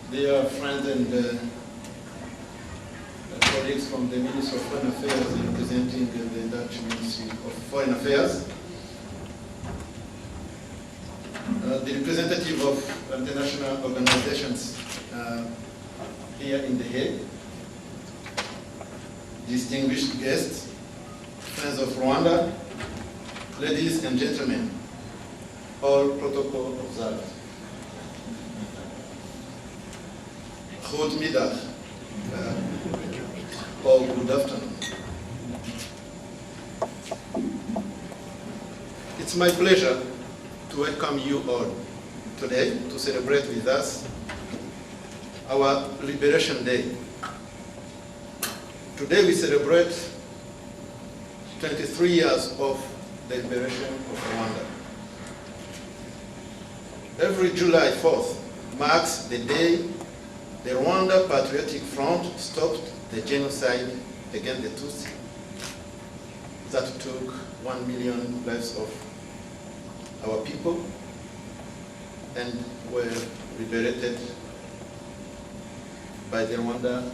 Dear friends and colleagues from the Ministry of Foreign Affairs representing the Dutch Ministry of Foreign Affairs, the representative of international organizations here in Den Haag, distinguished guests, Friends of Rwanda, ladies and gentlemen, all protocol observed. Goedemiddag, or good afternoon. It's my pleasure to welcome you all today to celebrate with us our Liberation Day. Today we celebrate 23 years of the liberation of Rwanda. Every July 4th marks the day the Rwanda Patriotic Front stopped the genocide against the Tutsi that took 1 million lives of our people and were liberated by the Rwanda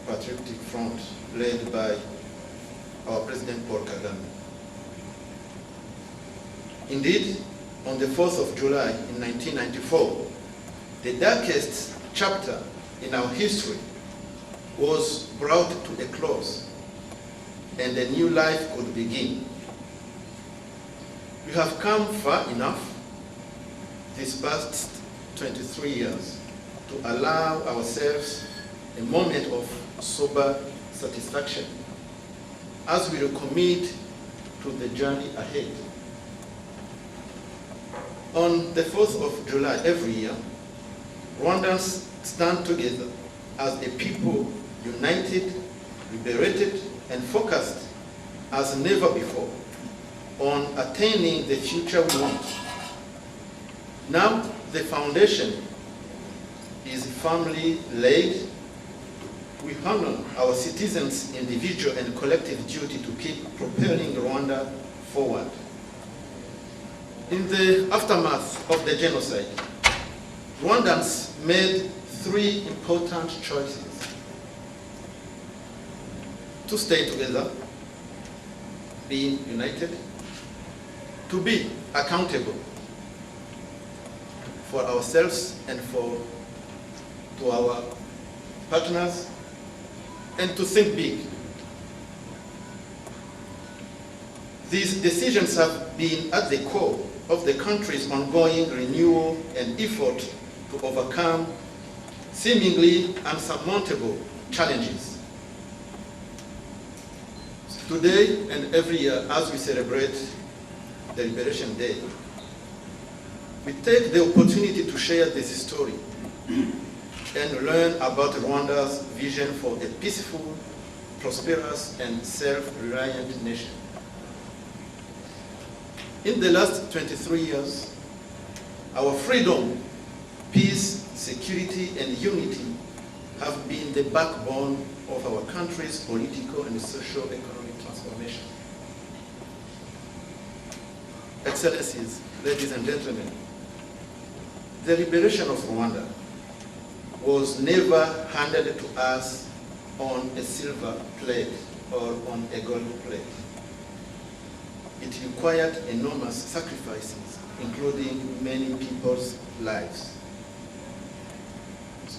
Patriotic Front led by our President Pierre Karabaranga. Indeed, on the 4th of July in 1994, the darkest chapter in our history was brought to a close and a new life could begin. We have come far enough these past 23 years to allow ourselves a moment of sober satisfaction as we recommit to the journey ahead. On the 4th of July every year, Rwandans stand together as a people united, liberated, and focused as never before on attaining the future we want. Now the foundation is firmly laid. We honor our citizens' individual and collective duty to keep propelling Rwanda forward. In the aftermath of the genocide, Rwandans made 3 important choices: to stay together, being united, to be accountable for ourselves and to our partners, and to think big. These decisions have been at the core of the country's ongoing renewal and effort to overcome seemingly unsurmountable challenges. Today and every year, as we celebrate the Liberation Day, we take the opportunity to share this story and learn about Rwanda's vision for a peaceful, prosperous, and self-reliant nation. In the last 23 years, Our freedom, peace, security, and unity have been the backbone of our country's political and socio-economic transformation. Excellencies, ladies and gentlemen, the liberation of Rwanda was never handed to us on a silver plate or on a gold plate. It required enormous sacrifices, including many people's lives.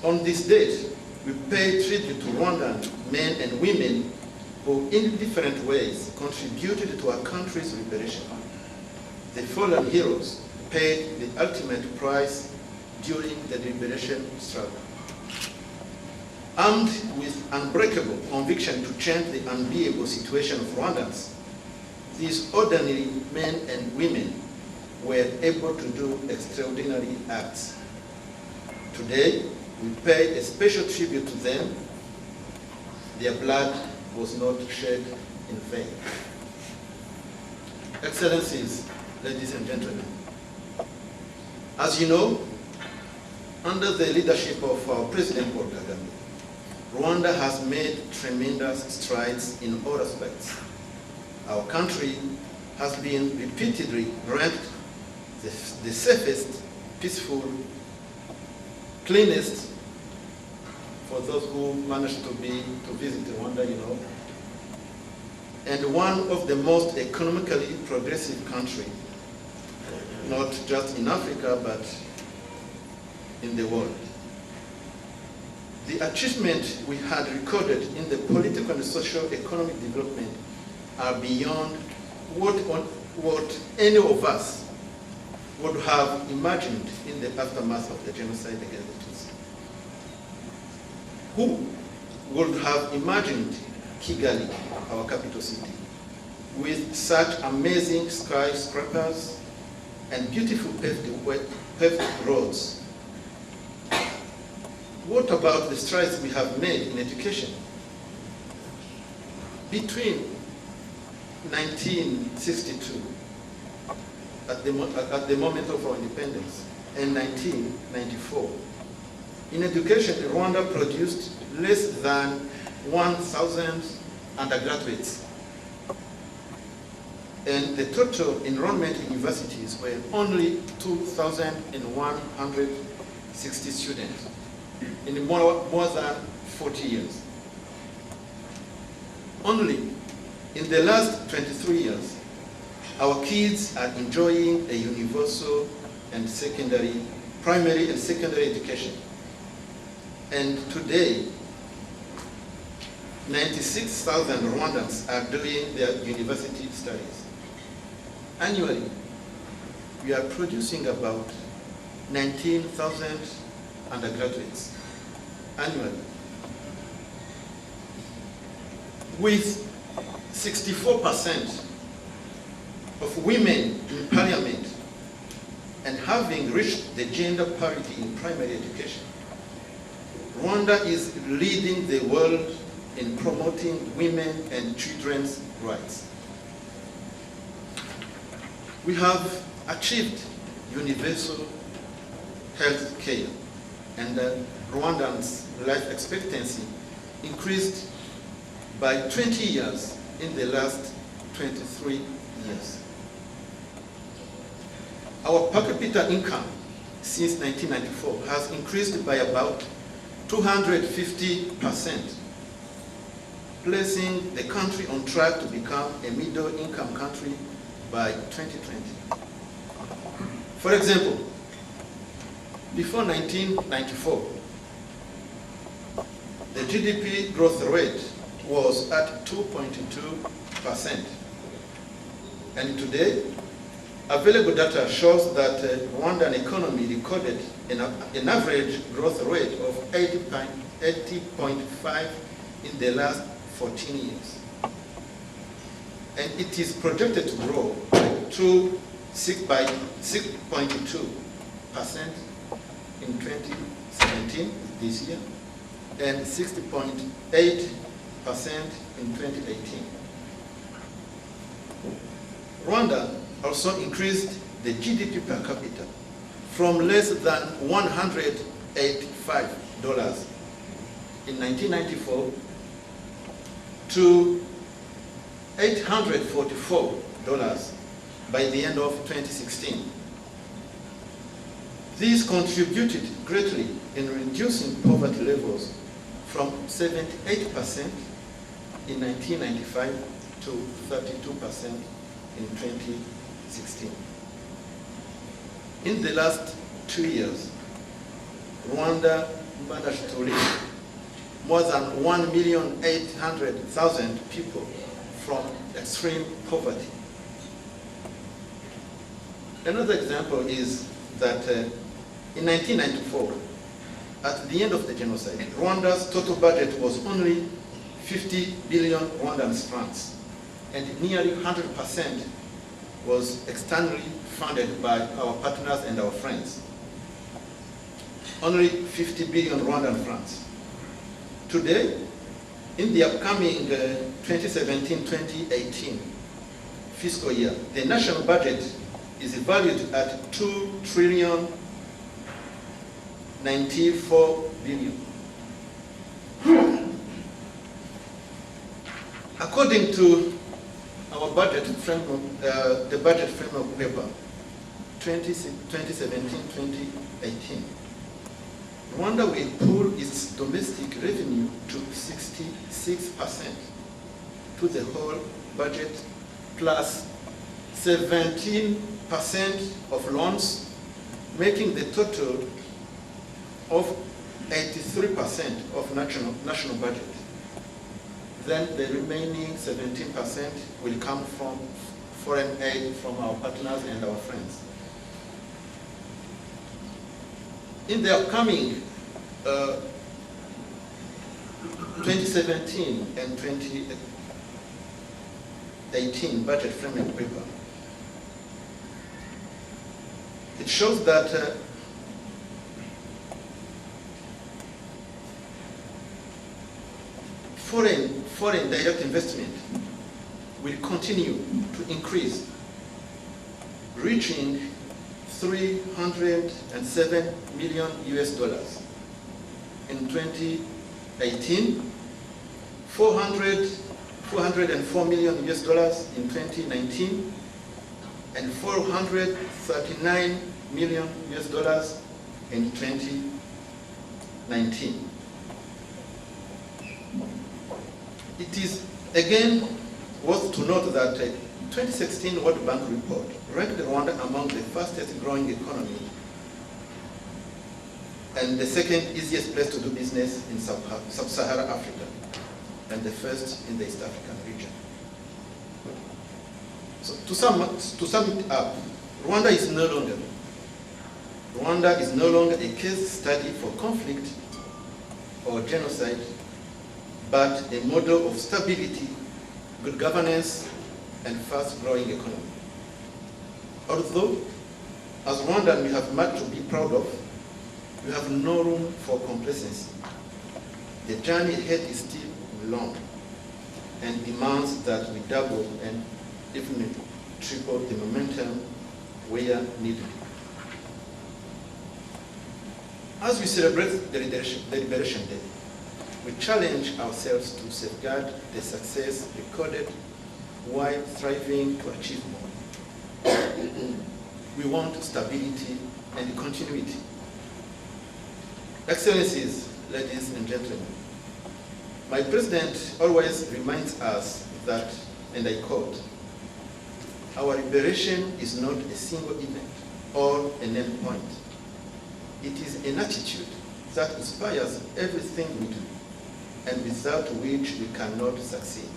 On this date, we pay tribute to Rwandan men and women who, in different ways, contributed to our country's liberation. The fallen heroes paid the ultimate price during the liberation struggle. Armed with unbreakable conviction to change the unbearable situation of Rwandans, these ordinary men and women were able to do extraordinary acts. Today, we pay a special tribute to them. Their blood was not shed in vain. Excellencies, ladies and gentlemen, as you know, under the leadership of our President Paul Kagame, Rwanda has made tremendous strides in all aspects. Our country has been repeatedly ranked the safest, peaceful, cleanest, for those who managed to visit Rwanda, you know, and one of the most economically progressive countries, not just in Africa, but in the world. The achievements we had recorded in the political and socio-economic development are beyond what any of us would have imagined in the aftermath of the genocide against the Tutsi. Who would have imagined Kigali, our capital city, with such amazing skyscrapers and beautiful paved roads? What about the strides we have made in education? Between 1962, at the moment of our independence, and 1994, in education, Rwanda produced less than 1,000 undergraduates. And the total enrollment in universities were only 2,160 students in more than 40 years. Only in the last 23 years, our kids are enjoying a universal and primary and secondary education. And today, 96,000 Rwandans are doing their university studies. Annually, we are producing about 19,000 undergraduates annually, with 64% of women in parliament and having reached the gender parity in primary education. Rwanda is leading the world in promoting women and children's rights. We have achieved universal health care, and Rwandans' life expectancy increased by 20 years in the last 23 years. Our per capita income since 1994 has increased by about 250%, placing the country on track to become a middle-income country by 2020. For example, before 1994, the GDP growth rate was at 2.2%. And today, available data shows that the Rwandan economy recorded an average growth rate of 80.5 in the last 14 years. And it is projected to grow by 6.2% in 2017, this year, and 60.8% in 2018. Rwanda also increased the GDP per capita from less than $185 in 1994 to $844 by the end of 2016. This contributed greatly in reducing poverty levels from 78% in 1995 to 32% in 2016. In the last 2 years, Rwanda managed to reach more than 1,800,000 people from extreme poverty. Another example is that in 1994, at the end of the genocide, Rwanda's total budget was only 50 billion Rwandan francs, and nearly 100% was externally funded by our partners and our friends. Only 50 billion Rwandan francs. Today, in the upcoming 2017-2018 fiscal year, the national budget is valued at 2,094 billion. According to our budget framework, the budget framework paper, 2017-2018, Rwanda will pool its domestic revenue to 66% to the whole budget, plus 17% of loans, making the total of 83% of national budget. Then the remaining 17% will come from foreign aid from our partners and our friends. In the upcoming 2017 and 2018 budget framework paper, it shows that foreign direct investment will continue to increase, reaching $307 million in 2018, $404 million in 2019, and $439 million in 2019. It is again worth to note that 2016 World Bank report ranked Rwanda among the fastest growing economy and the second easiest place to do business in sub-Saharan Africa, and the first in the East African region. So to sum it up, Rwanda is no longer a case study for conflict or genocide, but a model of stability, good governance, and fast-growing economy. Although, as Rwandan, we have much to be proud of, we have no room for complacency. The journey ahead is still long and demands that we double and even triple the momentum where needed. As we celebrate the Liberation Day, we challenge ourselves to safeguard the success recorded while striving to achieve more. We want stability and continuity. Excellencies, ladies and gentlemen, my president always reminds us that, and I quote, "Our liberation is not a single event or an end point. It is an attitude that inspires everything we do, and without which we cannot succeed.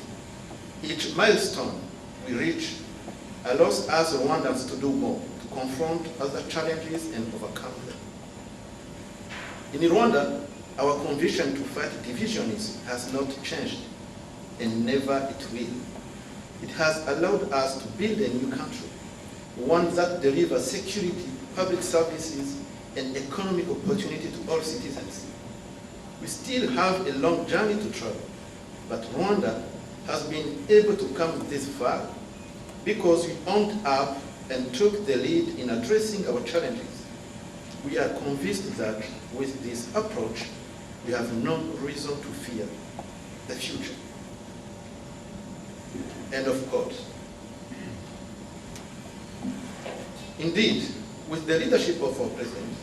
Each milestone we reach allows us Rwandans to do more, to confront other challenges and overcome them." In Rwanda, our conviction to fight divisions has not changed, and never it will. It has allowed us to build a new country, one that delivers security, public services, and economic opportunity to all citizens. We still have a long journey to travel, but Rwanda has been able to come this far because we owned up and took the lead in addressing our challenges, we are convinced that with this approach, we have no reason to fear the future. End of quote. Indeed, with the leadership of our president,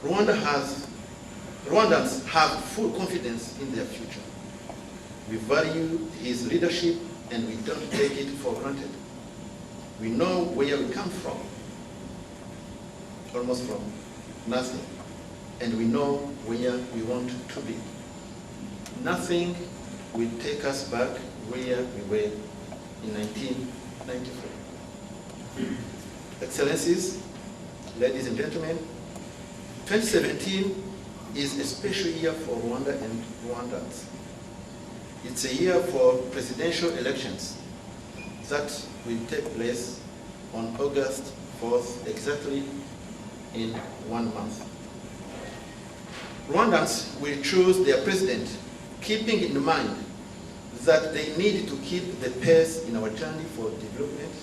Rwandans have full confidence in their future. We value his leadership and we don't take it for granted. We know where we come from, almost from nothing, and we know where we want to be. Nothing will take us back where we were in 1994. Excellencies, ladies and gentlemen, 2017 is a special year for Rwanda and Rwandans. It's a year for presidential elections that will take place on August 4th, exactly in 1 month. Rwandans will choose their president, keeping in mind that they need to keep the pace in our journey for development.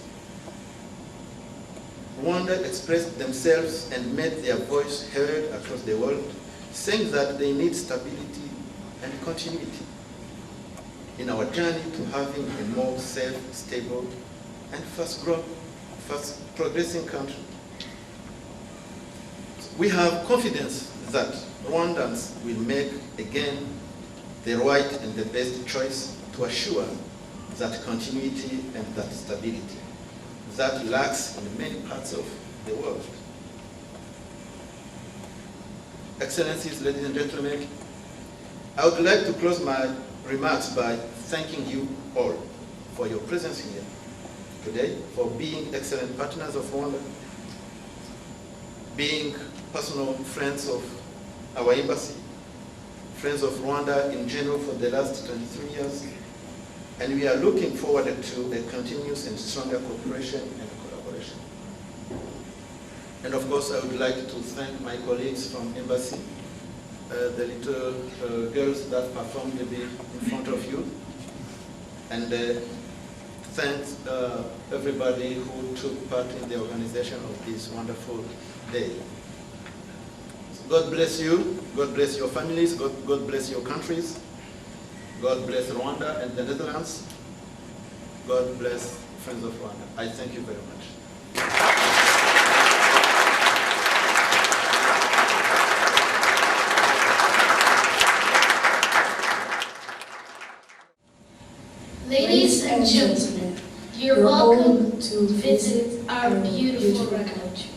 Rwanda expressed themselves and made their voice heard across the world, saying that they need stability and continuity in our journey to having a more safe, stable, and fast progressing country. We have confidence that Rwandans will make again the right and the best choice to assure that continuity and that stability that lacks in many parts of the world. Excellencies, ladies and gentlemen, I would like to close my remarks by thanking you all for your presence here today, for being excellent partners of Rwanda, being personal friends of our embassy, Friends of Rwanda in general for the last 23 years, and we are looking forward to a continuous and stronger cooperation and collaboration. And of course, I would like to thank my colleagues from embassy, the little girls that performed a bit in front of you, and thanks everybody who took part in the organization of this wonderful day. God bless you, God bless your families, God bless your countries, God bless Rwanda and the Netherlands, God bless Friends of Rwanda. I thank you very much. Ladies and gentlemen, you're welcome to visit our beautiful country,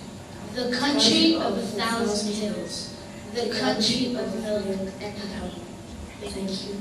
the country of 1,000 hills, the country of milk and honey. Thank you.